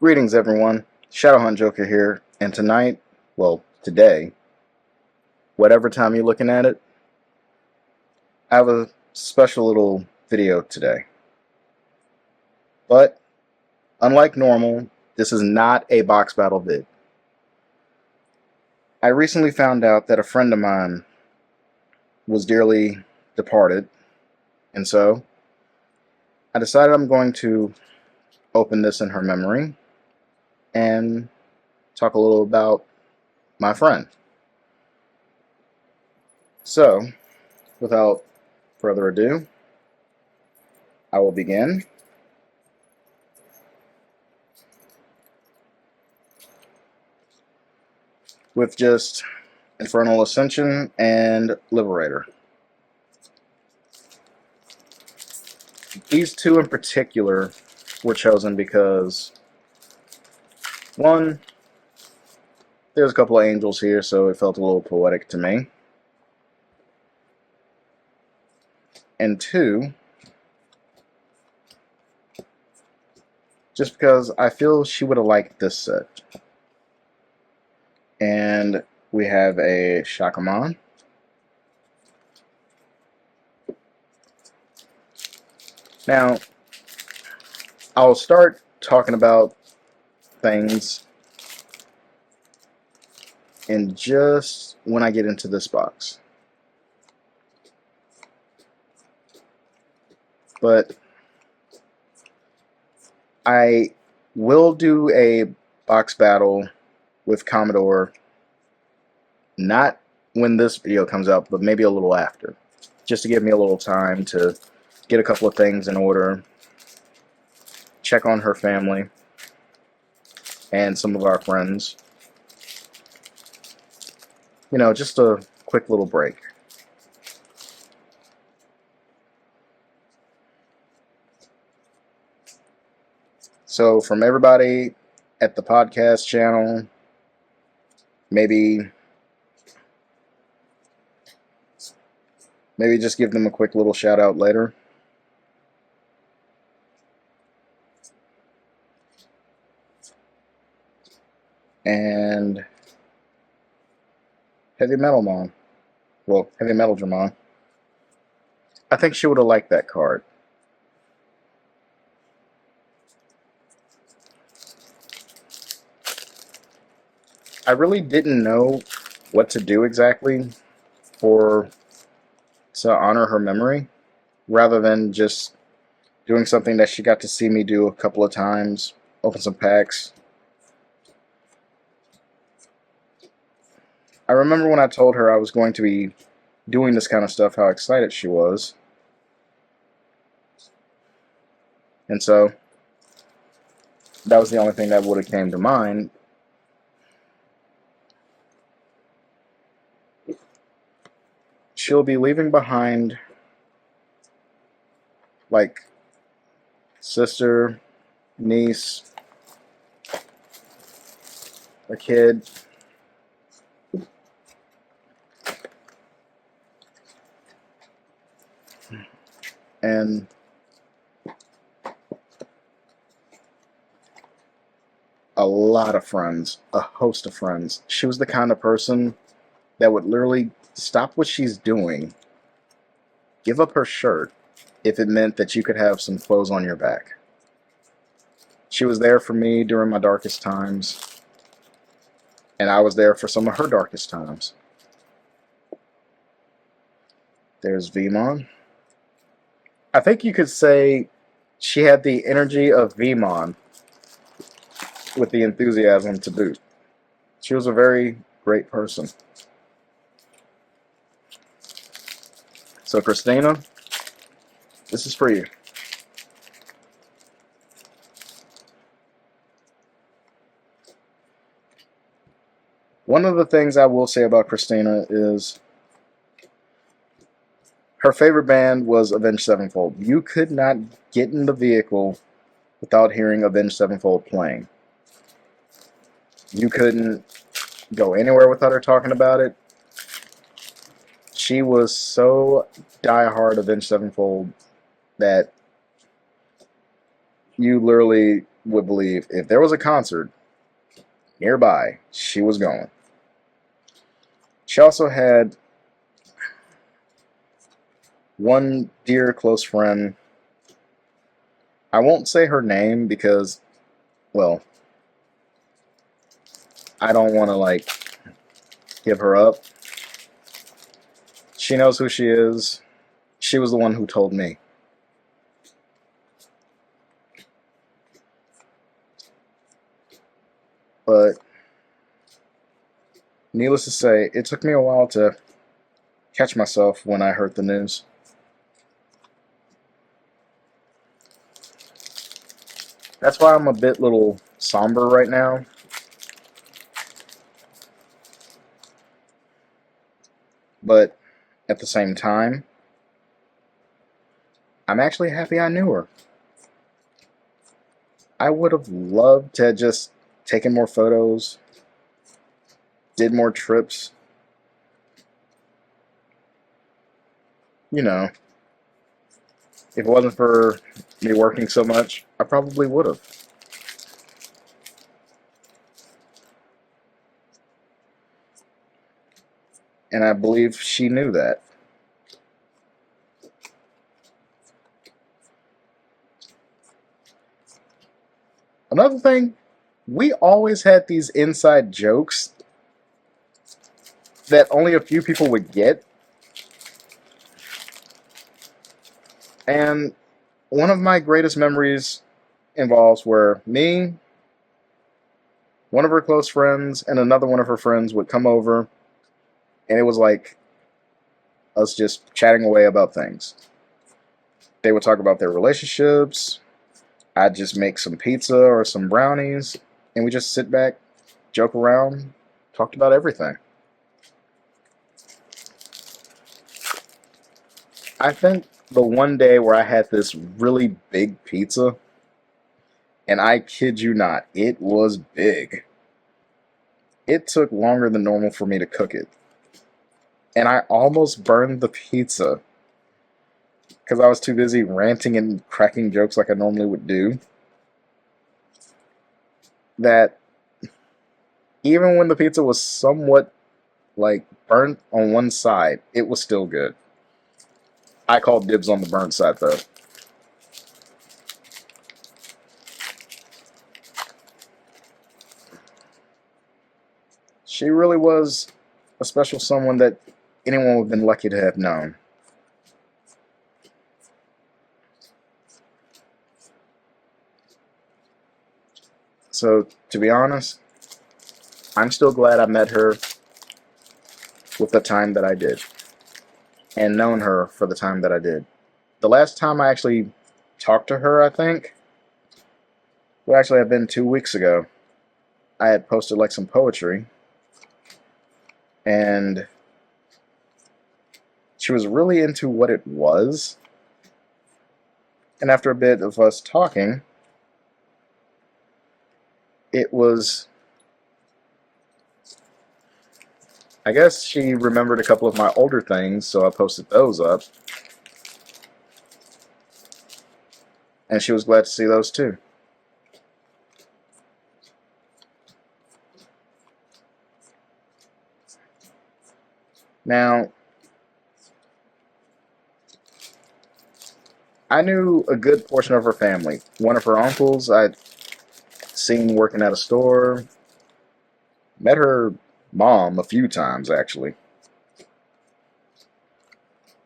Greetings everyone, Shadowhaunt Joker here, and tonight, well, today, whatever time you're looking at it, I have a special little video today. But, unlike normal, this is not a box battle vid. I recently found out that a friend of mine was dearly departed, and so, I decided I'm going to open this in her memory, and talk a little about my friend. So, without further ado, I will begin. With just Infernal Ascension and Liberator. These two in particular were chosen because, one, there's a couple of angels here, so it felt a little poetic to me. And two, just because I feel she would have liked this set. And we have a Shakamon. Now, I'll start talking about things in just when I get into this box. But I will do a box battle with Commodore, not when this video comes out, but maybe a little after, just to give me a little time to get a couple of things in order, check on her family and some of our friends. You know, just a quick little break. So from everybody at the podcast channel, maybe just give them a quick little shout out later. And Heavy Metal Mom. Well, Heavy Metal Dramon. I think she would have liked that card. I really didn't know what to do exactly to honor her memory, rather than just doing something that she got to see me do a couple of times, open some packs. I remember when I told her I was going to be doing this kind of stuff, how excited she was. And so, that was the only thing that would have came to mind. She'll be leaving behind, like, sister, niece, a kid, and a lot of friends, a host of friends. She was the kind of person that would literally stop what she's doing, give up her shirt, if it meant that you could have some clothes on your back. She was there for me during my darkest times, and I was there for some of her darkest times. There's Vmon. I think you could say she had the energy of Vmon with the enthusiasm to boot. She was a very great person. So Christina, this is for you. One of the things I will say about Christina is her favorite band was Avenged Sevenfold. You could not get in the vehicle without hearing Avenged Sevenfold playing. You couldn't go anywhere without her talking about it. She was so diehard Avenged Sevenfold that You literally would believe if there was a concert nearby, she was going. She also had one dear close friend. I won't say her name because, well, I don't want to like give her up. She knows who she is. She was the one who told me. But needless to say, it took me a while to catch myself when I heard the news. That's why I'm a bit little somber right now. But at the same time, I'm actually happy I knew her. I would have loved to have just taken more photos, did more trips. You know, if it wasn't for me working so much, I probably would have. And I believe she knew that. Another thing, we always had these inside jokes that only a few people would get. And one of my greatest memories involves where me, one of her close friends, and another one of her friends would come over, and it was like us just chatting away about things. They would talk about their relationships. I'd just make some pizza or some brownies, and we just sit back, joke around, talked about everything. I think the one day where I had this really big pizza, and I kid you not, it was big. It took longer than normal for me to cook it. And I almost burned the pizza because I was too busy ranting and cracking jokes like I normally would do. That even when the pizza was somewhat like burnt on one side, it was still good. I called dibs on the burnt side though. She really was a special someone that anyone would have been lucky to have known. So, to be honest, I'm still glad I met her with the time that I did, and known her for the time that I did. The last time I actually talked to her, I think, would actually have been 2 weeks ago. I had posted like some poetry, and she was really into what it was. And after a bit of us talking, it was, I guess she remembered a couple of my older things, so I posted those up. And she was glad to see those too. Now, I knew a good portion of her family. One of her uncles I'd seen working at a store. Met her mom a few times, actually.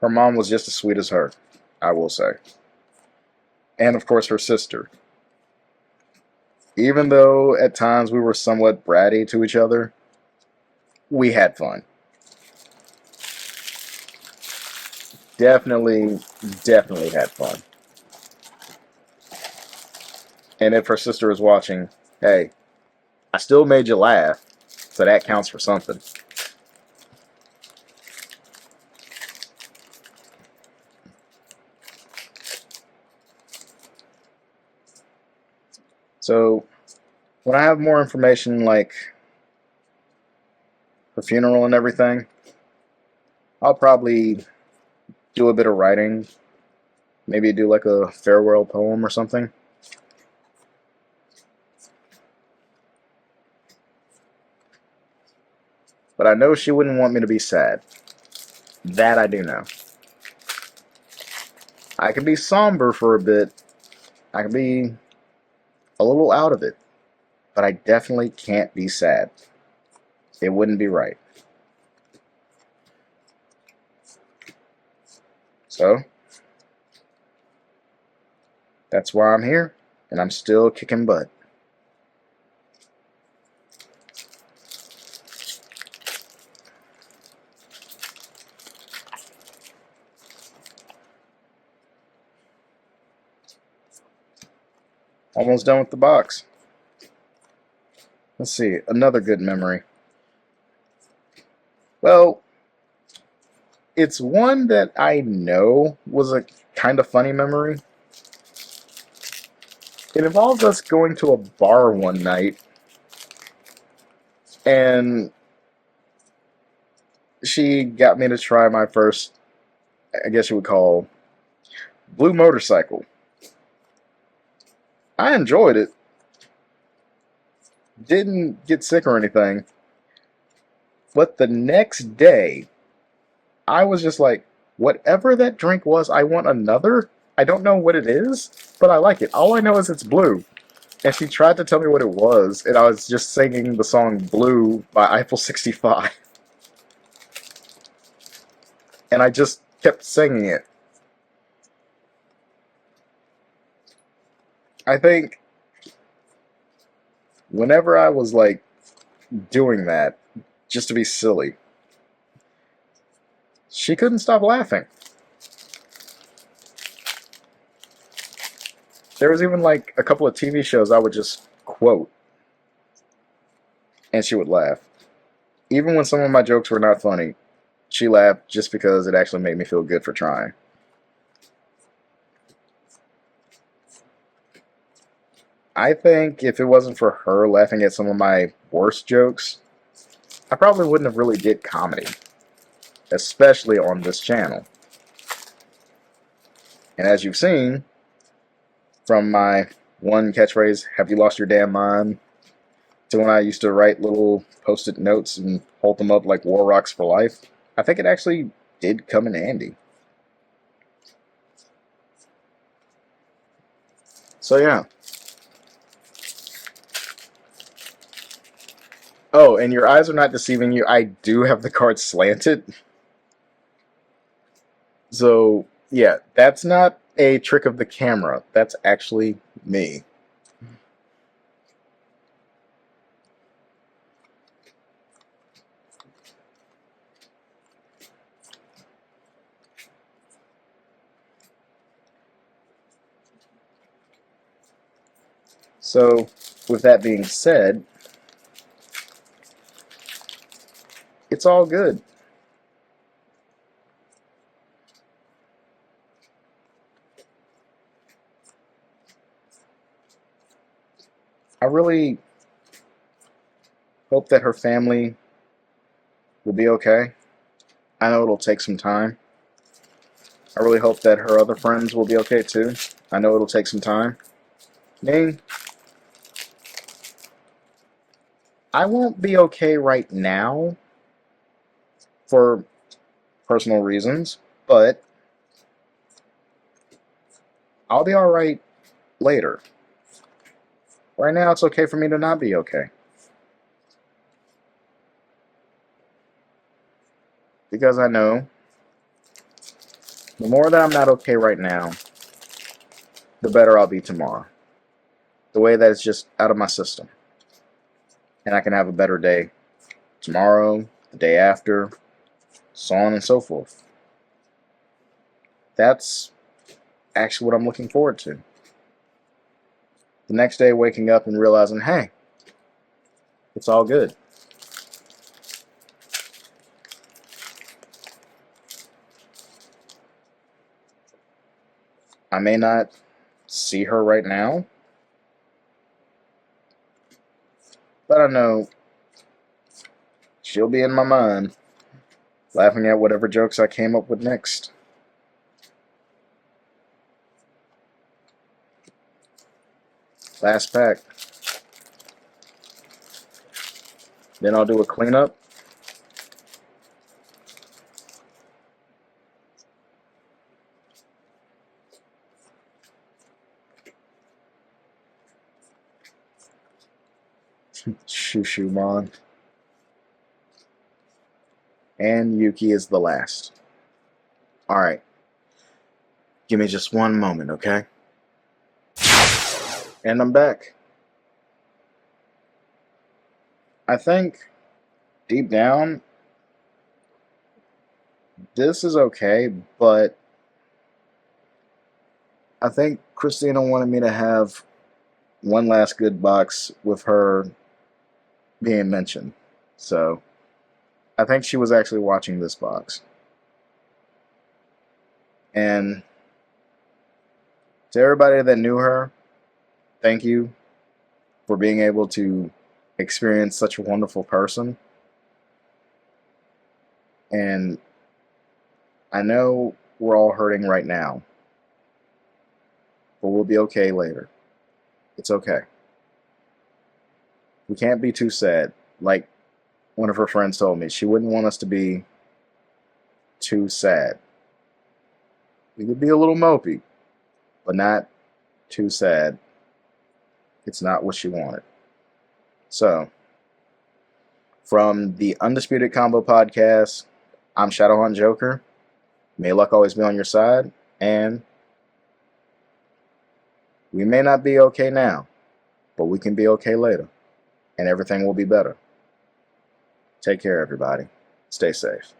Her mom was just as sweet as her, I will say. And of course, her sister. Even though at times we were somewhat bratty to each other, we had fun. Definitely, definitely had fun. And if her sister is watching, hey, I still made you laugh, so that counts for something. So, when I have more information like her funeral and everything, I'll probably do a bit of writing. Maybe do like a farewell poem or something. But I know she wouldn't want me to be sad. That I do know. I can be somber for a bit. I can be a little out of it. But I definitely can't be sad. It wouldn't be right. So, that's why I'm here. And I'm still kicking butt. Almost done with the box. Let's see, another good memory. Well, it's one that I know was a kind of funny memory. It involved us going to a bar one night, and she got me to try my first, I guess you would call, blue motorcycle. I enjoyed it. Didn't get sick or anything. But the next day, I was just like, whatever that drink was, I want another. I don't know what it is, but I like it. All I know is it's blue. And she tried to tell me what it was, and I was just singing the song Blue by Eiffel 65. And I just kept singing it. I think whenever I was like doing that, just to be silly, she couldn't stop laughing. There was even like a couple of TV shows I would just quote, and she would laugh. Even when some of my jokes were not funny, she laughed just because it actually made me feel good for trying. I think if it wasn't for her laughing at some of my worst jokes, I probably wouldn't have really did comedy, especially on this channel. And as you've seen from my one catchphrase, "Have you lost your damn mind?" to when I used to write little post-it notes and hold them up like war rocks for life, I think it actually did come in handy. So yeah. Oh, and your eyes are not deceiving you. I do have the card slanted. So, yeah, that's not a trick of the camera. That's actually me. So, with that being said, it's all good. I really hope that her family will be okay. I know it'll take some time. I really hope that her other friends will be okay too. I know it'll take some time. Me, I won't be okay right now for personal reasons, but I'll be alright later. Right now, it's okay for me to not be okay. Because I know the more that I'm not okay right now, the better I'll be tomorrow. The way that it's just out of my system. And I can have a better day tomorrow, the day after, so on and so forth. That's actually what I'm looking forward to. The next day, waking up and realizing, hey, it's all good. I may not see her right now, but I know she'll be in my mind, laughing at whatever jokes I came up with next. Last pack. Then I'll do a cleanup Shushumon. And Yuki is the last. Alright. Give me just one moment, okay? And I'm back. I think, deep down, this is okay, but I think Christina wanted me to have one last good box with her being mentioned. So, I think she was actually watching this box. And to everybody that knew her, thank you for being able to experience such a wonderful person. And I know we're all hurting right now, but we'll be okay later. It's okay. We can't be too sad. Like one of her friends told me, she wouldn't want us to be too sad. We could be a little mopey, but not too sad. It's not what she wanted. So, from the Undisputed Combo Podcast, I'm Shadowhaunt Joker. May luck always be on your side, and we may not be okay now, but we can be okay later, and everything will be better. Take care, everybody. Stay safe.